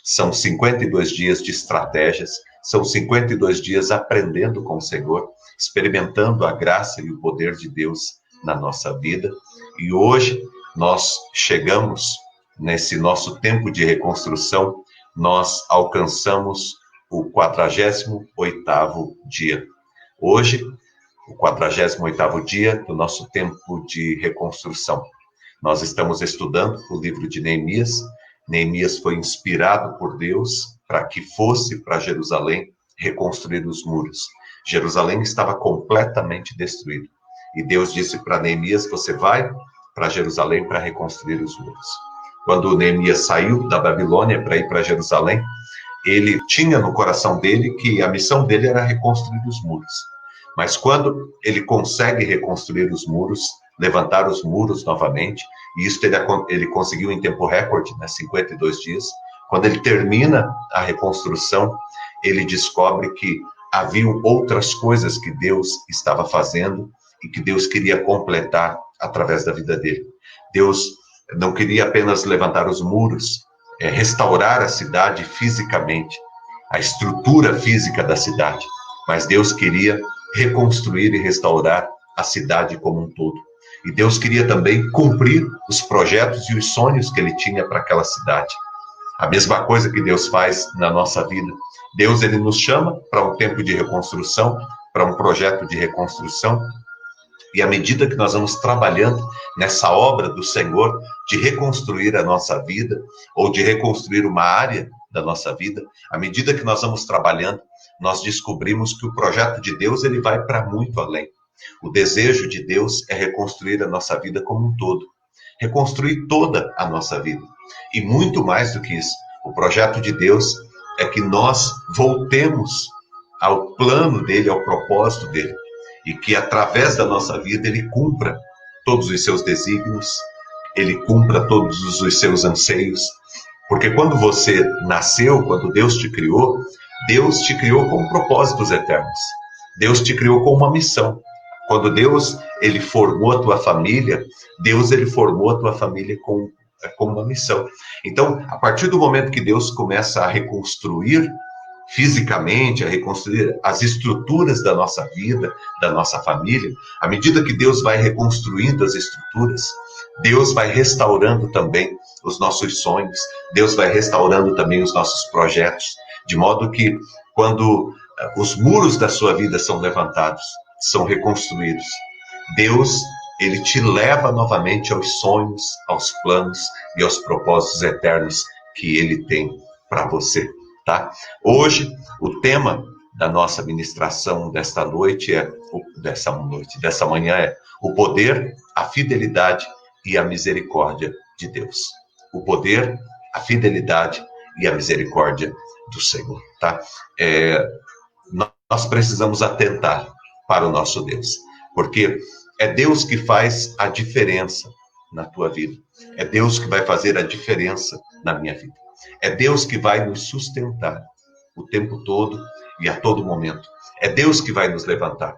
São 52 dias de estratégias, são 52 dias aprendendo com o Senhor, experimentando a graça e o poder de Deus na nossa vida. E hoje nós chegamos nesse nosso tempo de reconstrução, nós alcançamos o 48º dia. Hoje, o 48º dia do nosso tempo de reconstrução. Nós estamos estudando o livro de Neemias. Neemias foi inspirado por Deus para que fosse para Jerusalém reconstruir os muros. Jerusalém estava completamente destruído. E Deus disse para Neemias, você vai para Jerusalém para reconstruir os muros. Quando Neemias saiu da Babilônia para ir para Jerusalém, ele tinha no coração dele que a missão dele era reconstruir os muros. Mas quando ele consegue reconstruir os muros, levantar os muros novamente, e isso ele conseguiu em tempo recorde, 52 dias, quando ele termina a reconstrução, ele descobre que haviam outras coisas que Deus estava fazendo e que Deus queria completar através da vida dele. Deus não queria apenas levantar os muros, restaurar a cidade fisicamente, a estrutura física da cidade, mas Deus queria reconstruir e restaurar a cidade como um todo. E Deus queria também cumprir os projetos e os sonhos que ele tinha para aquela cidade. A mesma coisa que Deus faz na nossa vida. Deus, ele nos chama para um tempo de reconstrução, para um projeto de reconstrução. E à medida que nós vamos trabalhando nessa obra do Senhor de reconstruir a nossa vida, ou de reconstruir uma área da nossa vida, à medida que nós vamos trabalhando, nós descobrimos que o projeto de Deus ele vai para muito além. O desejo de Deus é reconstruir a nossa vida como um todo, reconstruir toda a nossa vida. E muito mais do que isso, o projeto de Deus é que nós voltemos ao plano dele, ao propósito dele, e que através da nossa vida ele cumpra todos os seus desígnios, ele cumpra todos os seus anseios, porque quando você nasceu, quando Deus te criou com propósitos eternos, Deus te criou com uma missão. Quando Deus ele formou a tua família, Deus ele formou a tua família com uma missão. Então, a partir do momento que Deus começa a reconstruir fisicamente, a reconstruir as estruturas da nossa vida, da nossa família, à medida que Deus vai reconstruindo as estruturas, Deus vai restaurando também os nossos sonhos, Deus vai restaurando também os nossos projetos, de modo que quando os muros da sua vida são levantados, são reconstruídos, Deus, ele te leva novamente aos sonhos, aos planos e aos propósitos eternos que ele tem para você. Tá? Hoje, o tema da nossa ministração dessa manhã é o poder, a fidelidade e a misericórdia de Deus. O poder, a fidelidade e a misericórdia do Senhor. Tá? Nós precisamos atentar para o nosso Deus, porque é Deus que faz a diferença na tua vida. É Deus que vai fazer a diferença na minha vida. É Deus que vai nos sustentar o tempo todo e a todo momento. É Deus que vai nos levantar.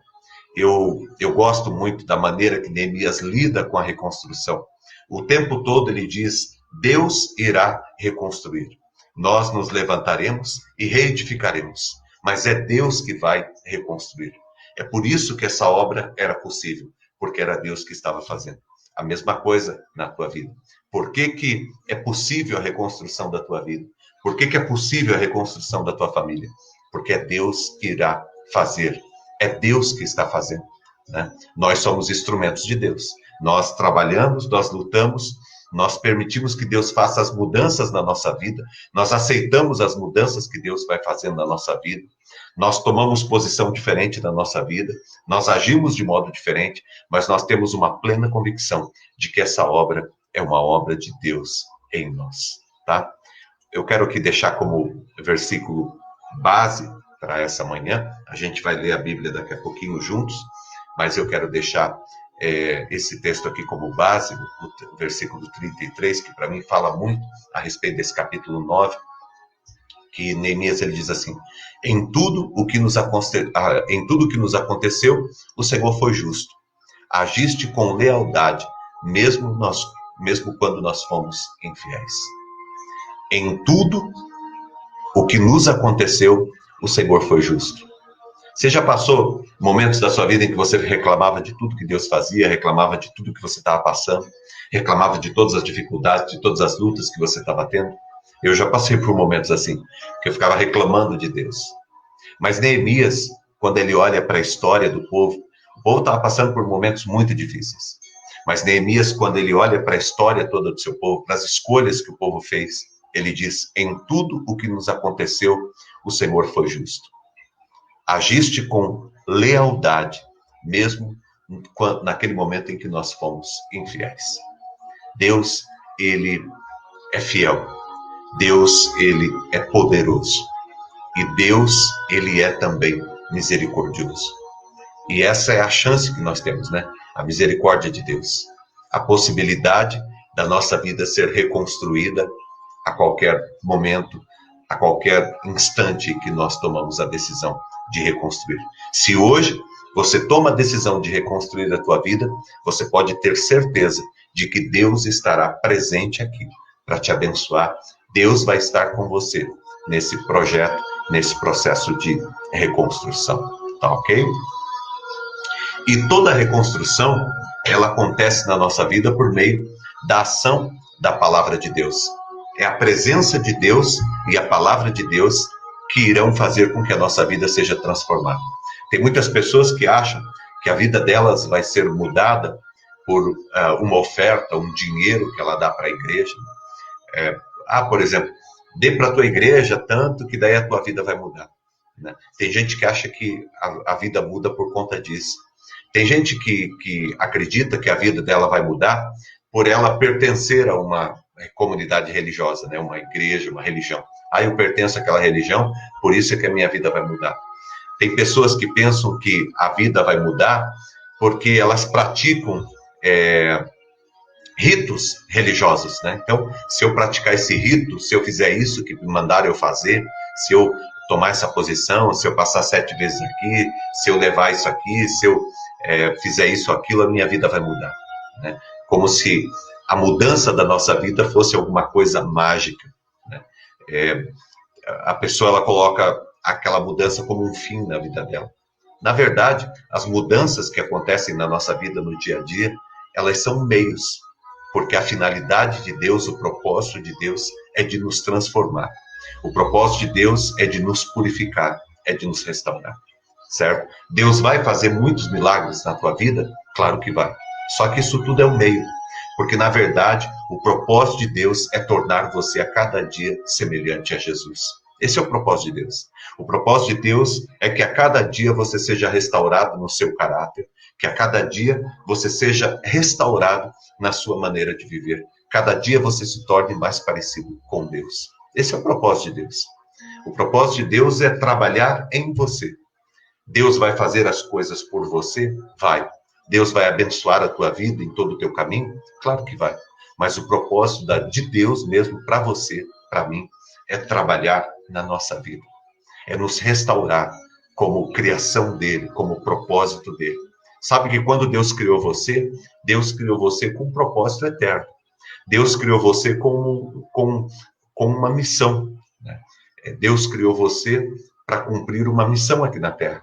Eu gosto muito da maneira que Neemias lida com a reconstrução. O tempo todo ele diz, Deus irá reconstruir. Nós nos levantaremos e reedificaremos. Mas é Deus que vai reconstruir. É por isso que essa obra era possível, porque era Deus que estava fazendo. A mesma coisa na tua vida. Por que é possível a reconstrução da tua vida? Por que é possível a reconstrução da tua família? Porque é Deus que irá fazer. É Deus que está fazendo. Né? Nós somos instrumentos de Deus. Nós trabalhamos, nós lutamos, nós permitimos que Deus faça as mudanças na nossa vida. Nós aceitamos as mudanças que Deus vai fazendo na nossa vida. Nós tomamos posição diferente na nossa vida, nós agimos de modo diferente, mas nós temos uma plena convicção de que essa obra é uma obra de Deus em nós, tá? Eu quero aqui deixar como versículo base para essa manhã, a gente vai ler a Bíblia daqui a pouquinho juntos, mas eu quero deixar esse texto aqui como base, o versículo 33, que para mim fala muito a respeito desse capítulo 9, que Neemias ele diz assim, em tudo o que nos aconteceu, o Senhor foi justo. Agiste com lealdade, mesmo quando nós fomos infiéis. Em tudo o que nos aconteceu, o Senhor foi justo. Você já passou momentos da sua vida em que você reclamava de tudo que Deus fazia, reclamava de tudo que você estava passando, reclamava de todas as dificuldades, de todas as lutas que você estava tendo? Eu já passei por momentos assim, que eu ficava reclamando de Deus. Mas Neemias, quando ele olha para a história do povo, o povo estava passando por momentos muito difíceis. Mas Neemias, quando ele olha para a história toda do seu povo, para as escolhas que o povo fez, ele diz: em tudo o que nos aconteceu, o Senhor foi justo. Agiste com lealdade, mesmo naquele momento em que nós fomos infiéis. Deus, ele é fiel. Deus, ele é poderoso. E Deus, ele é também misericordioso. E essa é a chance que nós temos, né? A misericórdia de Deus. A possibilidade da nossa vida ser reconstruída a qualquer momento, a qualquer instante que nós tomamos a decisão de reconstruir. Se hoje você toma a decisão de reconstruir a tua vida, você pode ter certeza de que Deus estará presente aqui para te abençoar. Deus vai estar com você nesse projeto, nesse processo de reconstrução. Tá ok? E toda reconstrução, ela acontece na nossa vida por meio da ação da palavra de Deus. É a presença de Deus e a palavra de Deus que irão fazer com que a nossa vida seja transformada. Tem muitas pessoas que acham que a vida delas vai ser mudada por uma oferta, um dinheiro que ela dá para a igreja. Por exemplo, dê para a tua igreja tanto que daí a tua vida vai mudar. Né? Tem gente que acha que a vida muda por conta disso. Tem gente que acredita que a vida dela vai mudar por ela pertencer a uma comunidade religiosa, né? Uma igreja, uma religião. Eu pertenço àquela religião, por isso é que a minha vida vai mudar. Tem pessoas que pensam que a vida vai mudar porque elas praticam ritos religiosos, né? Então, se eu praticar esse rito, se eu fizer isso que me mandaram eu fazer, se eu tomar essa posição, se eu passar 7 vezes aqui, se eu levar isso aqui, se eu fizer isso ou aquilo, a minha vida vai mudar, né? Como se a mudança da nossa vida fosse alguma coisa mágica, né? A pessoa, ela coloca aquela mudança como um fim na vida dela. Na verdade, as mudanças que acontecem na nossa vida no dia a dia, elas são meios, porque a finalidade de Deus, o propósito de Deus é de nos transformar. O propósito de Deus é de nos purificar, é de nos restaurar, certo? Deus vai fazer muitos milagres na tua vida? Claro que vai. Só que isso tudo é um meio, porque na verdade o propósito de Deus é tornar você a cada dia semelhante a Jesus. Esse é o propósito de Deus. O propósito de Deus é que a cada dia você seja restaurado no seu caráter, que a cada dia você seja restaurado na sua maneira de viver. Cada dia você se torne mais parecido com Deus. Esse é o propósito de Deus. O propósito de Deus é trabalhar em você. Deus vai fazer as coisas por você? Vai. Deus vai abençoar a tua vida em todo o teu caminho? Claro que vai. Mas o propósito de Deus mesmo para você, para mim, é trabalhar na nossa vida. É nos restaurar como criação dele, como propósito dele. Sabe que quando Deus criou você com um propósito eterno. Deus criou você com uma missão, né? Deus criou você para cumprir uma missão aqui na Terra.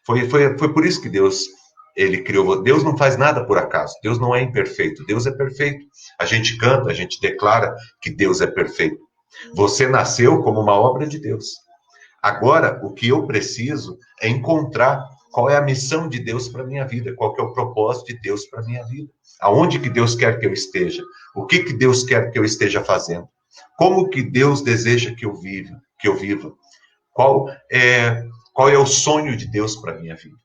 Foi por isso que ele criou. Deus não faz nada por acaso. Deus não é imperfeito. Deus é perfeito. A gente canta, a gente declara que Deus é perfeito. Você nasceu como uma obra de Deus. Agora, o que eu preciso é encontrar qual é a missão de Deus para a minha vida, qual que é o propósito de Deus para a minha vida. Aonde que Deus quer que eu esteja? O que que Deus quer que eu esteja fazendo? Como que Deus deseja que eu viva? Qual é o sonho de Deus para a minha vida?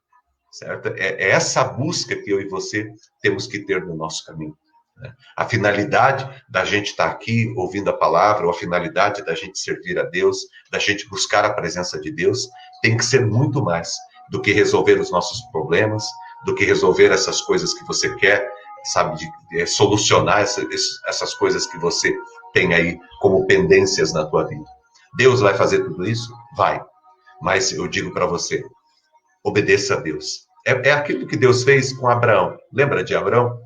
Certo? É essa busca que eu e você temos que ter no nosso caminho. Né? A finalidade da gente estar aqui ouvindo a palavra, ou a finalidade da gente servir a Deus, da gente buscar a presença de Deus, tem que ser muito mais do que resolver os nossos problemas, do que resolver essas coisas que você quer, sabe, de solucionar essas coisas que você tem aí como pendências na tua vida. Deus vai fazer tudo isso? Vai. Mas eu digo para você, obedeça a Deus. É aquilo que Deus fez com Abraão. Lembra de Abraão?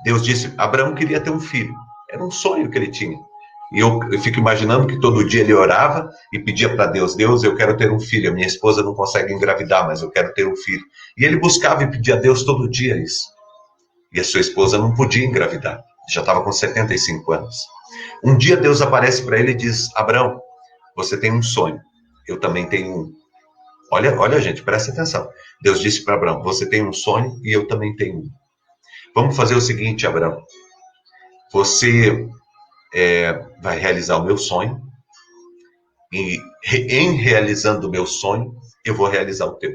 Deus disse, Abraão queria ter um filho. Era um sonho que ele tinha. E eu fico imaginando que todo dia ele orava e pedia para Deus, Deus, eu quero ter um filho, a minha esposa não consegue engravidar, mas eu quero ter um filho. E ele buscava e pedia a Deus todo dia isso. E a sua esposa não podia engravidar, já estava com 75 anos. Um dia Deus aparece para ele e diz, Abraão, você tem um sonho, eu também tenho um. Olha, gente, presta atenção. Deus disse para Abraão, você tem um sonho e eu também tenho um. Vamos fazer o seguinte, Abraão, você vai realizar o meu sonho, e em realizando o meu sonho, eu vou realizar o teu.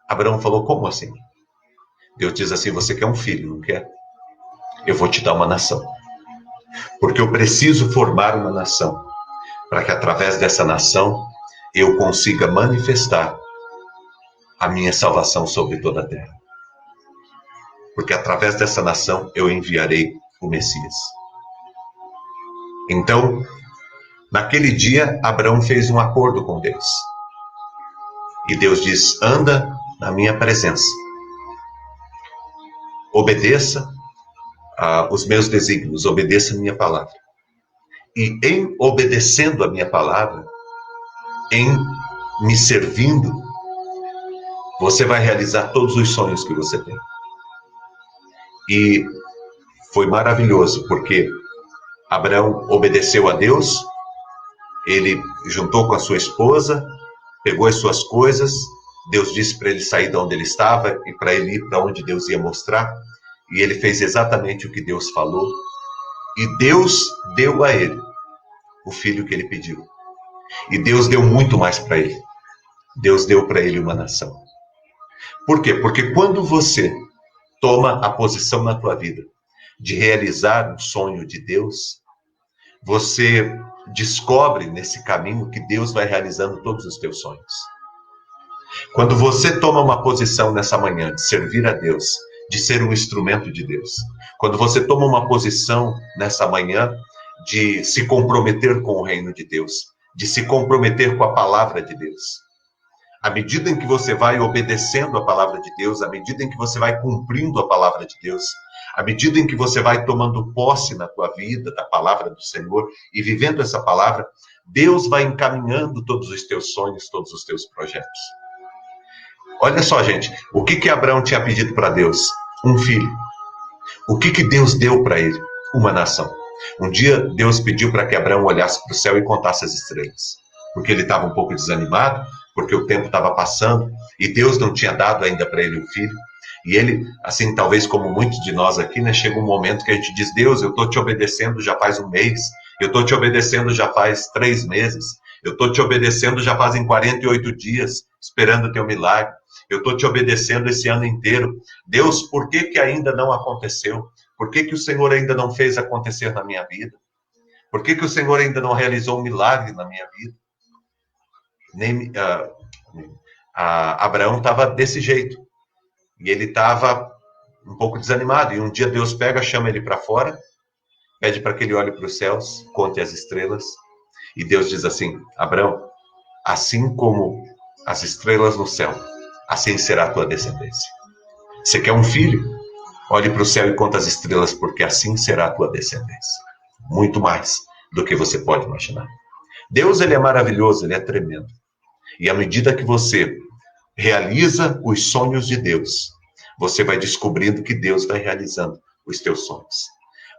Abraão falou, como assim? Deus diz assim, você quer um filho, não quer? Eu vou te dar uma nação. Porque eu preciso formar uma nação, para que através dessa nação, eu consiga manifestar a minha salvação sobre toda a terra. Porque através dessa nação, eu enviarei o Messias. Então, naquele dia, Abraão fez um acordo com Deus. E Deus diz, anda na minha presença. Obedeça os meus desígnios, obedeça a minha palavra. E em obedecendo a minha palavra, em me servindo, você vai realizar todos os sonhos que você tem. E foi maravilhoso, porque Abraão obedeceu a Deus, ele juntou com a sua esposa, pegou as suas coisas, Deus disse para ele sair de onde ele estava e para ele ir para onde Deus ia mostrar, e ele fez exatamente o que Deus falou, e Deus deu a ele o filho que ele pediu. E Deus deu muito mais para ele. Deus deu para ele uma nação. Por quê? Porque quando você toma a posição na tua vida de realizar um sonho de Deus, você descobre nesse caminho que Deus vai realizando todos os teus sonhos. Quando você toma uma posição nessa manhã de servir a Deus, de ser um instrumento de Deus, quando você toma uma posição nessa manhã de se comprometer com o reino de Deus, de se comprometer com a palavra de Deus, à medida em que você vai obedecendo a palavra de Deus, à medida em que você vai cumprindo a palavra de Deus, à medida em que você vai tomando posse na tua vida da palavra do Senhor e vivendo essa palavra, Deus vai encaminhando todos os teus sonhos, todos os teus projetos. Olha só, gente, o que Abraão tinha pedido para Deus? Um filho. O que Deus deu para ele? Uma nação. Um dia Deus pediu para que Abraão olhasse para o céu e contasse as estrelas, porque ele estava um pouco desanimado, porque o tempo estava passando e Deus não tinha dado ainda para ele um filho. E ele, assim, talvez como muitos de nós aqui, né, chega um momento que a gente diz, Deus, eu estou te obedecendo já faz um mês, eu estou te obedecendo já faz 3 meses, eu estou te obedecendo já fazem 48 dias, esperando o teu milagre, eu estou te obedecendo esse ano inteiro. Deus, por que ainda não aconteceu? Por que o Senhor ainda não fez acontecer na minha vida? Por que o Senhor ainda não realizou um milagre na minha vida? Abraão estava desse jeito. E ele estava um pouco desanimado. E um dia Deus pega, chama ele para fora, pede para que ele olhe para os céus, conte as estrelas. E Deus diz assim, Abraão, assim como as estrelas no céu, assim será a tua descendência. Você quer um filho? Olhe para o céu e conta as estrelas, porque assim será a tua descendência. Muito mais do que você pode imaginar. Deus, ele é maravilhoso, ele é tremendo. E à medida que você realiza os sonhos de Deus, você vai descobrindo que Deus vai realizando os teus sonhos.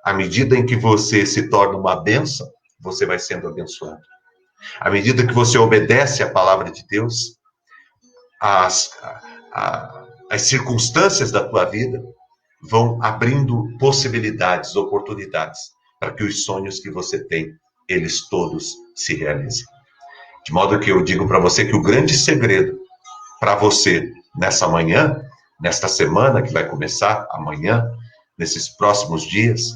À medida em que você se torna uma bênção, você vai sendo abençoado. À medida que você obedece à palavra de Deus, as circunstâncias da tua vida vão abrindo possibilidades, oportunidades, para que os sonhos que você tem, eles todos se realizem. De modo que eu digo para você que o grande segredo para você nessa manhã, nesta semana que vai começar amanhã, nesses próximos dias,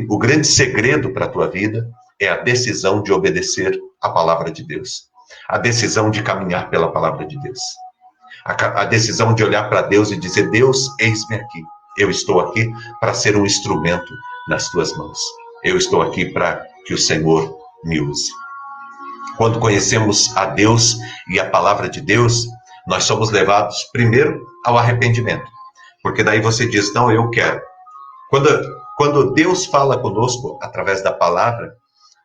o grande segredo para a tua vida é a decisão de obedecer à palavra de Deus, a decisão de caminhar pela palavra de Deus, a decisão de olhar para Deus e dizer, Deus, eis-me aqui, eu estou aqui para ser um instrumento nas tuas mãos, eu estou aqui para que o Senhor me use. Quando conhecemos a Deus e a palavra de Deus, nós somos levados primeiro ao arrependimento. Porque daí você diz, não, eu quero. Quando, quando Deus fala conosco através da palavra,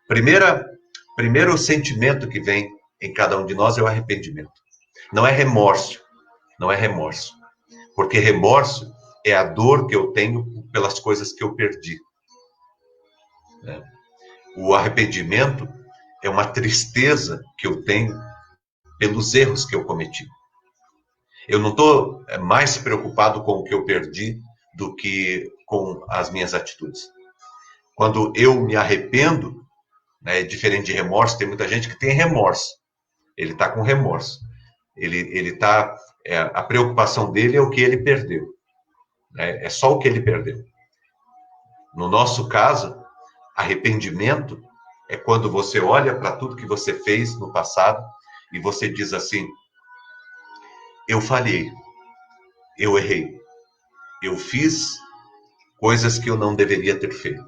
primeiro sentimento que vem em cada um de nós é o arrependimento. Não é remorso, não é remorso. Porque remorso é a dor que eu tenho pelas coisas que eu perdi. Né? O arrependimento é uma tristeza que eu tenho pelos erros que eu cometi. Eu não estou mais preocupado com o que eu perdi do que com as minhas atitudes. Quando eu me arrependo, né, é diferente de remorso. Tem muita gente que tem remorso. Ele está com remorso. Ele tá, a preocupação dele é o que ele perdeu. Né? É só o que ele perdeu. No nosso caso, arrependimento é quando você olha para tudo que você fez no passado e você diz assim: eu falhei, eu errei, eu fiz coisas que eu não deveria ter feito.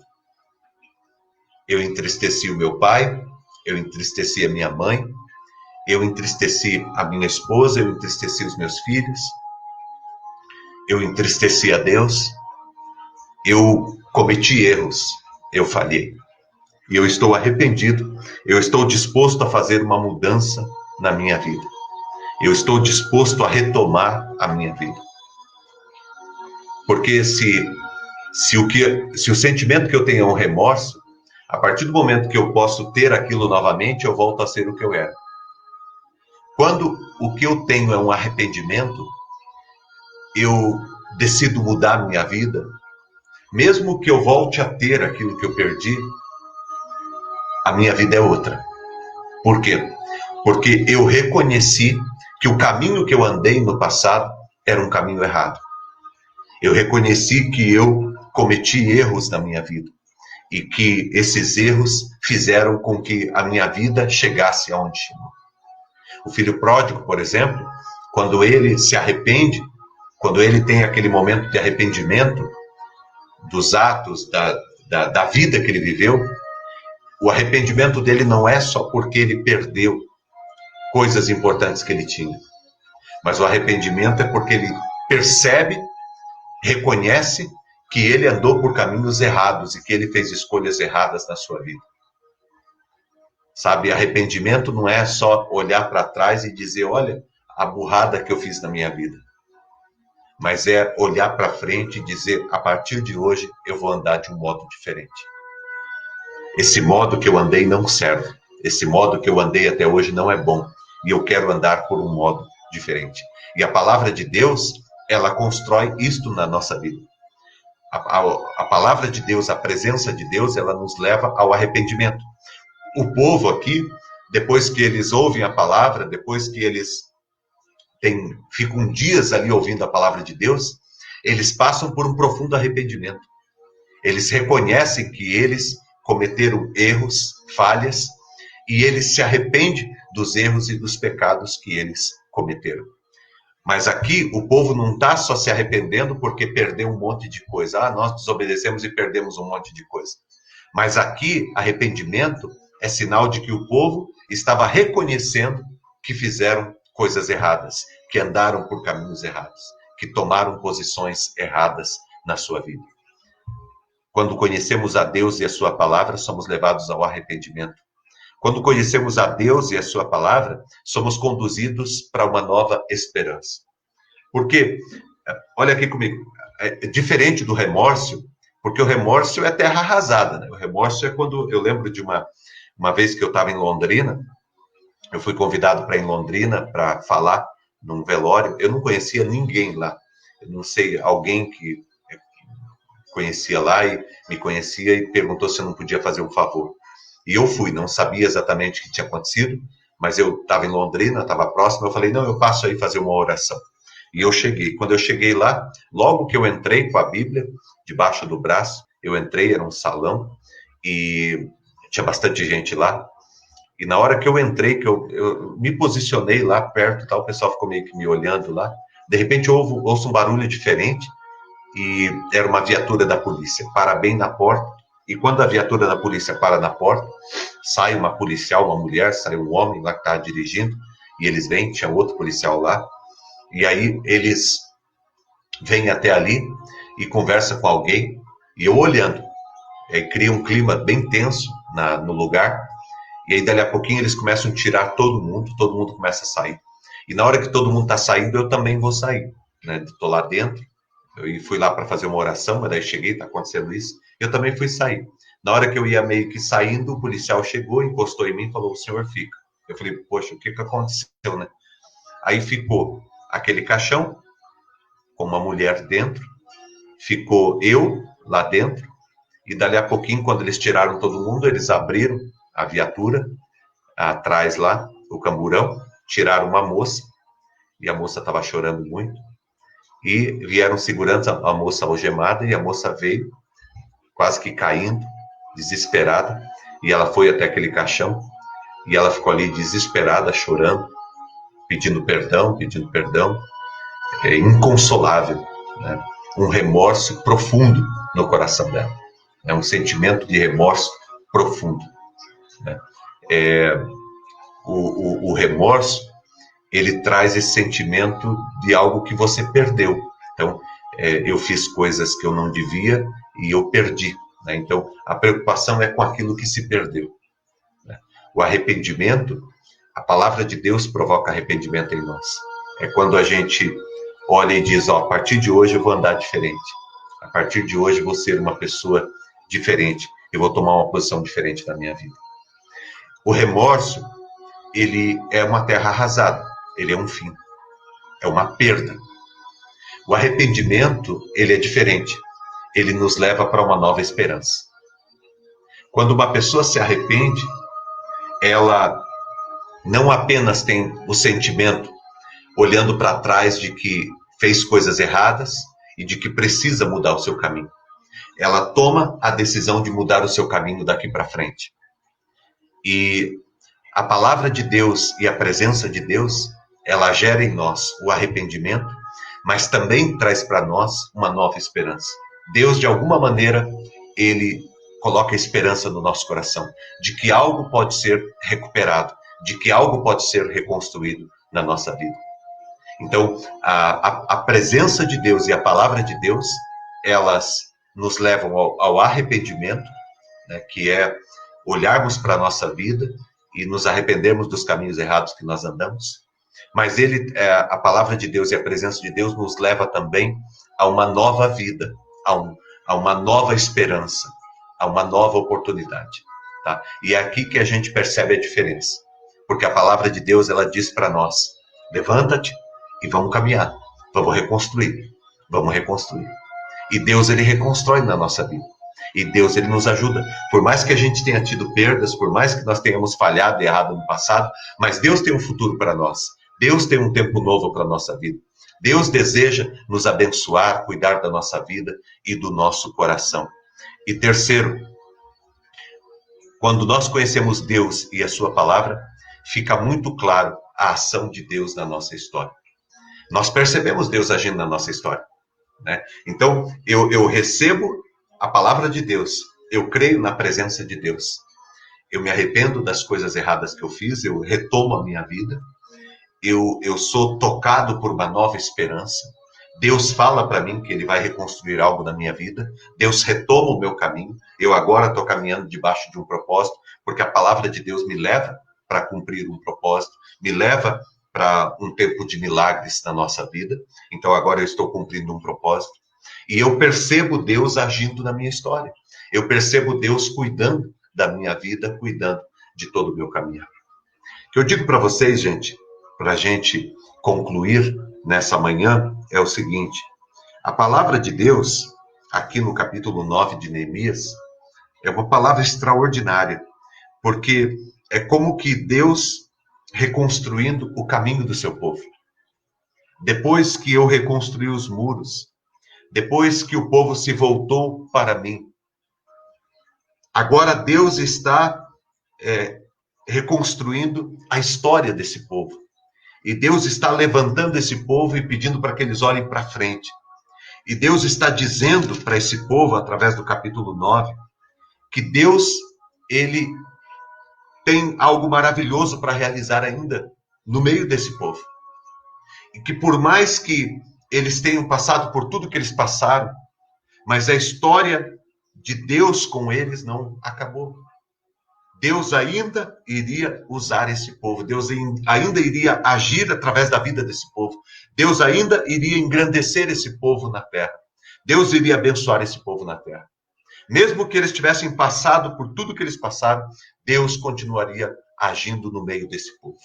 Eu entristeci o meu pai, eu entristeci a minha mãe, eu entristeci a minha esposa, eu entristeci os meus filhos, eu entristeci a Deus, eu cometi erros, eu falhei. E eu estou arrependido, eu estou disposto a fazer uma mudança na minha vida. Eu estou disposto a retomar a minha vida. Porque se o sentimento que eu tenho é um remorso, a partir do momento que eu posso ter aquilo novamente, eu volto a ser o que eu era. Quando o que eu tenho é um arrependimento, eu decido mudar a minha vida, mesmo que eu volte a ter aquilo que eu perdi, a minha vida é outra. Por quê? Porque eu reconheci que o caminho que eu andei no passado era um caminho errado. Eu reconheci que eu cometi erros na minha vida e que esses erros fizeram com que a minha vida chegasse aonde chegou. O filho pródigo, por exemplo, quando ele se arrepende, quando ele tem aquele momento de arrependimento dos atos, da vida que ele viveu, o arrependimento dele não é só porque ele perdeu coisas importantes que ele tinha, mas o arrependimento é porque ele percebe, reconhece que ele andou por caminhos errados e que ele fez escolhas erradas na sua vida. Sabe, arrependimento não é só olhar para trás e dizer, olha, a burrada que eu fiz na minha vida. Mas é olhar para frente e dizer, a partir de hoje eu vou andar de um modo diferente. Esse modo que eu andei não serve. Esse modo que eu andei até hoje não é bom. E eu quero andar por um modo diferente. E a palavra de Deus, ela constrói isto na nossa vida. A palavra de Deus, a presença de Deus, ela nos leva ao arrependimento. O povo aqui, depois que eles ouvem a palavra, depois que eles ficam dias ali ouvindo a palavra de Deus, eles passam por um profundo arrependimento. Eles reconhecem que eles cometeram erros, falhas, e eles se arrependem dos erros e dos pecados que eles cometeram. Mas aqui o povo não está só se arrependendo porque perdeu um monte de coisa. Ah, nós desobedecemos e perdemos um monte de coisa. Mas aqui, arrependimento é sinal de que o povo estava reconhecendo que fizeram coisas erradas, que andaram por caminhos errados, que tomaram posições erradas na sua vida. Quando conhecemos a Deus e a sua palavra, somos levados ao arrependimento. Quando conhecemos a Deus e a sua palavra, somos conduzidos para uma nova esperança. Porque, olha aqui comigo, é diferente do remorso, porque o remorso é terra arrasada, né? O remorso é quando, eu lembro de uma vez que eu estava em Londrina, eu fui convidado para ir em Londrina para falar num velório, eu não conhecia ninguém lá, eu não sei, alguém que conhecia lá e me conhecia e perguntou se eu não podia fazer um favor. E eu fui, não sabia exatamente o que tinha acontecido, mas eu estava em Londrina, estava próximo, eu falei, não, eu passo aí fazer uma oração. E eu cheguei. Quando eu cheguei lá, logo que eu entrei com a Bíblia debaixo do braço, eu entrei, era um salão, e tinha bastante gente lá. E na hora que eu entrei, que eu me posicionei lá perto, tá, o pessoal ficou meio que me olhando lá, de repente eu ouço um barulho diferente, e era uma viatura da polícia, para bem na porta. E quando a viatura da polícia para na porta, sai uma policial, uma mulher, sai um homem lá que estava dirigindo, e eles vêm, tinha outro policial lá, e aí eles vêm até ali e conversam com alguém, E eu olhando, aí cria um clima bem tenso no lugar, e aí dali a pouquinho eles começam a tirar todo mundo começa a sair. E na hora que todo mundo está saindo, eu também vou sair, né? Estou lá dentro, eu fui lá para fazer uma oração, mas daí cheguei, está acontecendo isso, eu também fui sair. Na hora que eu ia meio que saindo, o policial chegou, encostou em mim e falou, o senhor fica. Eu falei, poxa, o que aconteceu, né? Aí ficou aquele caixão, com uma mulher dentro, ficou eu lá dentro, e dali a pouquinho, quando eles tiraram todo mundo, eles abriram a viatura, atrás lá, o camburão, tiraram uma moça, e a moça estava chorando muito, e vieram segurando a moça algemada, e a moça veio, quase que caindo, desesperada, e ela foi até aquele caixão, e ela ficou ali desesperada, chorando, pedindo perdão, inconsolável, né? Um remorso profundo no coração dela, é um sentimento de remorso profundo, né? O remorso, ele traz esse sentimento de algo que você perdeu. Então, eu fiz coisas que eu não devia e eu perdi, né? Então, a preocupação é com aquilo que se perdeu, né? O arrependimento, a palavra de Deus provoca arrependimento em nós. É quando a gente olha e diz, a partir de hoje eu vou andar diferente. A partir de hoje eu vou ser uma pessoa diferente. Eu vou tomar uma posição diferente na minha vida. O remorso, ele é uma terra arrasada. Ele é um fim. É uma perda. O arrependimento, ele é diferente. Ele nos leva para uma nova esperança. Quando uma pessoa se arrepende, ela não apenas tem o sentimento olhando para trás de que fez coisas erradas e de que precisa mudar o seu caminho. Ela toma a decisão de mudar o seu caminho daqui para frente. E a palavra de Deus e a presença de Deus, ela gera em nós o arrependimento, mas também traz para nós uma nova esperança. Deus, de alguma maneira, ele coloca esperança no nosso coração, de que algo pode ser recuperado, de que algo pode ser reconstruído na nossa vida. Então, a presença de Deus e a palavra de Deus, elas nos levam ao arrependimento, né, que é olharmos para a nossa vida e nos arrependermos dos caminhos errados que nós andamos. Mas a palavra de Deus e a presença de Deus nos leva também a uma nova vida, a uma nova esperança, a uma nova oportunidade. Tá? E é aqui que a gente percebe a diferença. Porque a palavra de Deus, ela diz para nós, levanta-te e vamos caminhar, vamos reconstruir. E Deus, ele reconstrói na nossa vida. E Deus, ele nos ajuda. Por mais que a gente tenha tido perdas, por mais que nós tenhamos falhado e errado no passado, mas Deus tem um futuro para nós. Deus tem um tempo novo para a nossa vida. Deus deseja nos abençoar, cuidar da nossa vida e do nosso coração. E terceiro, quando nós conhecemos Deus e a sua palavra, fica muito claro a ação de Deus na nossa história. Nós percebemos Deus agindo na nossa história, né? Então, eu recebo a palavra de Deus, eu creio na presença de Deus, eu me arrependo das coisas erradas que eu fiz, eu retomo a minha vida, eu sou tocado por uma nova esperança, Deus fala para mim que Ele vai reconstruir algo na minha vida, Deus retoma o meu caminho, eu agora estou caminhando debaixo de um propósito, porque a palavra de Deus me leva para cumprir um propósito, me leva para um tempo de milagres na nossa vida, então agora eu estou cumprindo um propósito, e eu percebo Deus agindo na minha história, eu percebo Deus cuidando da minha vida, cuidando de todo o meu caminho. O que eu digo para vocês, gente, para a gente concluir nessa manhã, é o seguinte, a palavra de Deus, aqui no capítulo 9 de Neemias, é uma palavra extraordinária, porque é como que Deus reconstruindo o caminho do seu povo. Depois que eu reconstruí os muros, depois que o povo se voltou para mim, agora Deus está reconstruindo a história desse povo. E Deus está levantando esse povo e pedindo para que eles olhem para frente. E Deus está dizendo para esse povo, através do capítulo 9, que Deus, ele tem algo maravilhoso para realizar ainda no meio desse povo. E que por mais que eles tenham passado por tudo que eles passaram, mas a história de Deus com eles não acabou. Deus ainda iria usar esse povo, Deus ainda iria agir através da vida desse povo, Deus ainda iria engrandecer esse povo na terra, Deus iria abençoar esse povo na terra. Mesmo que eles tivessem passado por tudo que eles passaram, Deus continuaria agindo no meio desse povo.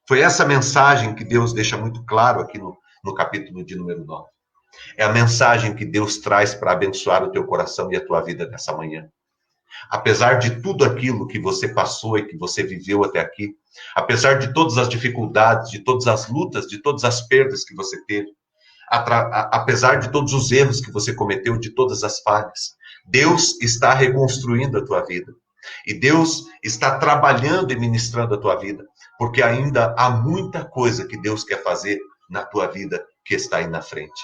Foi essa mensagem que Deus deixa muito claro aqui no capítulo de número 9. É a mensagem que Deus traz para abençoar o teu coração e a tua vida nessa manhã. Apesar de tudo aquilo que você passou e que você viveu até aqui, apesar de todas as dificuldades, de todas as lutas, de todas as perdas que você teve, apesar de todos os erros que você cometeu, de todas as falhas, Deus está reconstruindo a tua vida. E Deus está trabalhando e ministrando a tua vida, porque ainda há muita coisa que Deus quer fazer na tua vida que está aí na frente.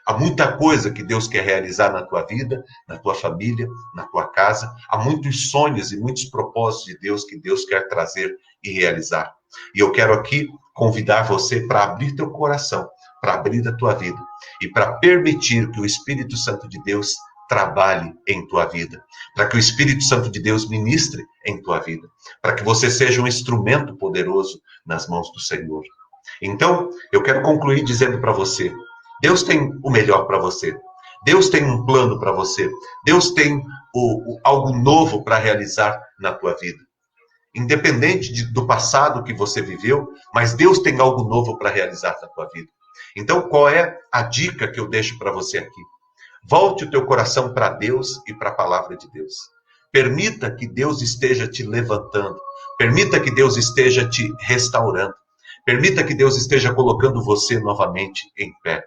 Há muita coisa que Deus quer realizar na tua vida, na tua família, na tua casa. Há muitos sonhos e muitos propósitos de Deus que Deus quer trazer e realizar. E eu quero aqui convidar você para abrir teu coração, para abrir a tua vida e para permitir que o Espírito Santo de Deus trabalhe em tua vida, para que o Espírito Santo de Deus ministre em tua vida, para que você seja um instrumento poderoso nas mãos do Senhor. Então, eu quero concluir dizendo para você, Deus tem o melhor para você. Deus tem um plano para você. Deus tem algo novo para realizar na tua vida. Independente do passado que você viveu, mas Deus tem algo novo para realizar na tua vida. Então, qual é a dica que eu deixo para você aqui? Volte o teu coração para Deus e para a palavra de Deus. Permita que Deus esteja te levantando. Permita que Deus esteja te restaurando. Permita que Deus esteja colocando você novamente em pé.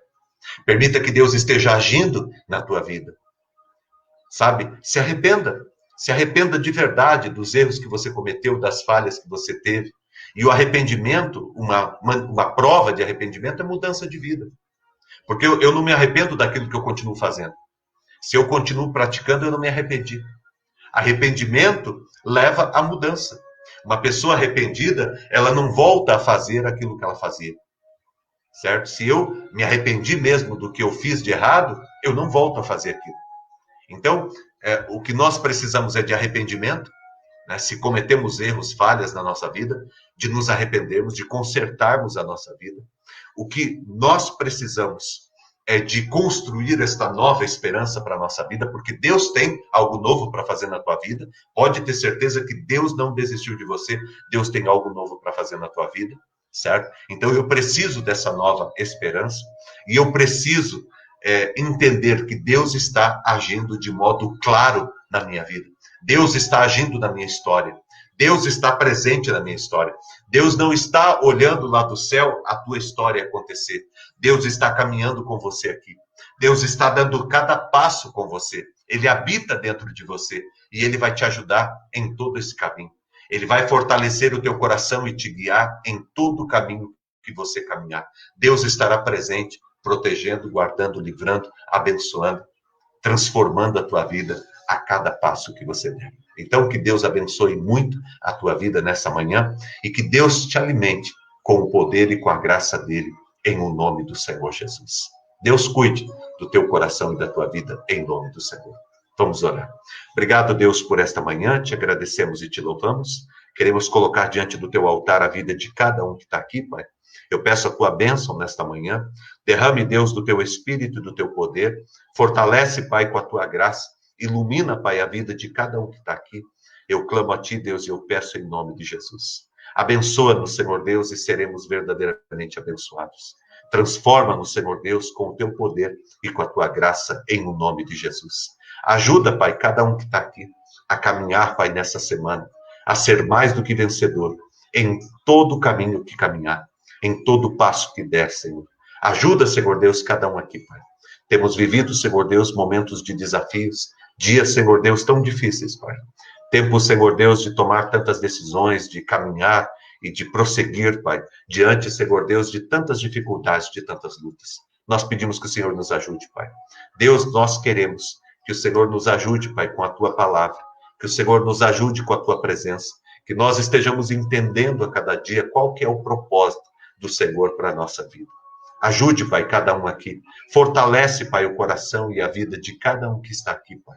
Permita que Deus esteja agindo na tua vida. Sabe? Se arrependa. Se arrependa de verdade dos erros que você cometeu, das falhas que você teve. E o arrependimento, uma prova de arrependimento é mudança de vida. Porque eu não me arrependo daquilo que eu continuo fazendo. Se eu continuo praticando, eu não me arrependi. Arrependimento leva à mudança. Uma pessoa arrependida, ela não volta a fazer aquilo que ela fazia. Certo? Se eu me arrependi mesmo do que eu fiz de errado, eu não volto a fazer aquilo. Então, o que nós precisamos é de arrependimento, né? Se cometemos erros, falhas na nossa vida, de nos arrependermos, de consertarmos a nossa vida. O que nós precisamos é de construir esta nova esperança para a nossa vida, porque Deus tem algo novo para fazer na tua vida. Pode ter certeza que Deus não desistiu de você, Deus tem algo novo para fazer na tua vida. Certo? Então eu preciso dessa nova esperança e eu preciso entender que Deus está agindo de modo claro na minha vida. Deus está agindo na minha história. Deus está presente na minha história. Deus não está olhando lá do céu a tua história acontecer. Deus está caminhando com você aqui. Deus está dando cada passo com você. Ele habita dentro de você e Ele vai te ajudar em todo esse caminho. Ele vai fortalecer o teu coração e te guiar em todo o caminho que você caminhar. Deus estará presente, protegendo, guardando, livrando, abençoando, transformando a tua vida a cada passo que você der. Então, que Deus abençoe muito a tua vida nessa manhã e que Deus te alimente com o poder e com a graça dele, em o nome do Senhor Jesus. Deus cuide do teu coração e da tua vida, em nome do Senhor. Vamos orar. Obrigado, Deus, por esta manhã. Te agradecemos e te louvamos. Queremos colocar diante do teu altar a vida de cada um que está aqui, Pai. Eu peço a tua bênção nesta manhã. Derrame, Deus, do teu espírito e do teu poder. Fortalece, Pai, com a tua graça. Ilumina, Pai, a vida de cada um que está aqui. Eu clamo a ti, Deus, e eu peço em nome de Jesus. Abençoa-nos, Senhor Deus, e seremos verdadeiramente abençoados. Transforma-nos, Senhor Deus, com o teu poder e com a tua graça, em o nome de Jesus. Ajuda, Pai, cada um que está aqui a caminhar, Pai, nessa semana, a ser mais do que vencedor, em todo o caminho que caminhar, em todo passo que der, Senhor. Ajuda, Senhor Deus, cada um aqui, Pai. Temos vivido, Senhor Deus, momentos de desafios, dias, Senhor Deus, tão difíceis, Pai. Tempo, Senhor Deus, de tomar tantas decisões, de caminhar e de prosseguir, Pai, diante, Senhor Deus, de tantas dificuldades, de tantas lutas. Nós pedimos que o Senhor nos ajude, Pai. Deus, nós queremos que o Senhor nos ajude, Pai, com a tua palavra, que o Senhor nos ajude com a tua presença, que nós estejamos entendendo a cada dia qual que é o propósito do Senhor para a nossa vida. Ajude, Pai, cada um aqui. Fortalece, Pai, o coração e a vida de cada um que está aqui, Pai.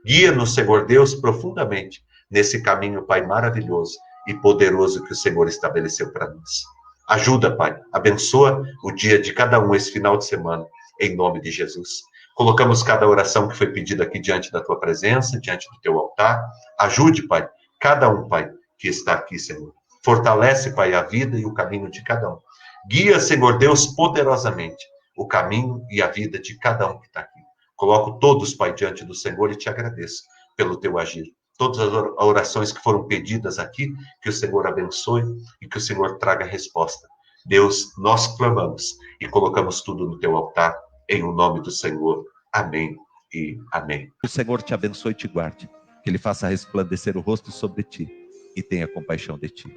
Guia-nos, Senhor Deus, profundamente nesse caminho, Pai, maravilhoso e poderoso que o Senhor estabeleceu para nós. Ajuda, Pai, abençoa o dia de cada um esse final de semana, em nome de Jesus. Colocamos cada oração que foi pedida aqui diante da Tua presença, diante do Teu altar. Ajude, Pai, cada um, Pai, que está aqui, Senhor. Fortalece, Pai, a vida e o caminho de cada um. Guia, Senhor Deus, poderosamente o caminho e a vida de cada um que está aqui. Coloco todos, Pai, diante do Senhor e te agradeço pelo Teu agir. Todas as orações que foram pedidas aqui, que o Senhor abençoe e que o Senhor traga resposta. Deus, nós clamamos e colocamos tudo no Teu altar, em o nome do Senhor. Amém e amém. O Senhor te abençoe e te guarde, que Ele faça resplandecer o rosto sobre ti e tenha compaixão de ti.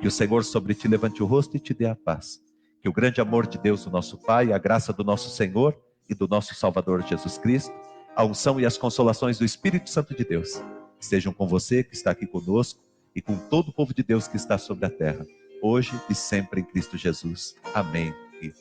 Que o Senhor sobre ti levante o rosto e te dê a paz. Que o grande amor de Deus, o nosso Pai, a graça do nosso Senhor e do nosso Salvador Jesus Cristo, a unção e as consolações do Espírito Santo de Deus estejam com você que está aqui conosco e com todo o povo de Deus que está sobre a terra, hoje e sempre em Cristo Jesus. Amém e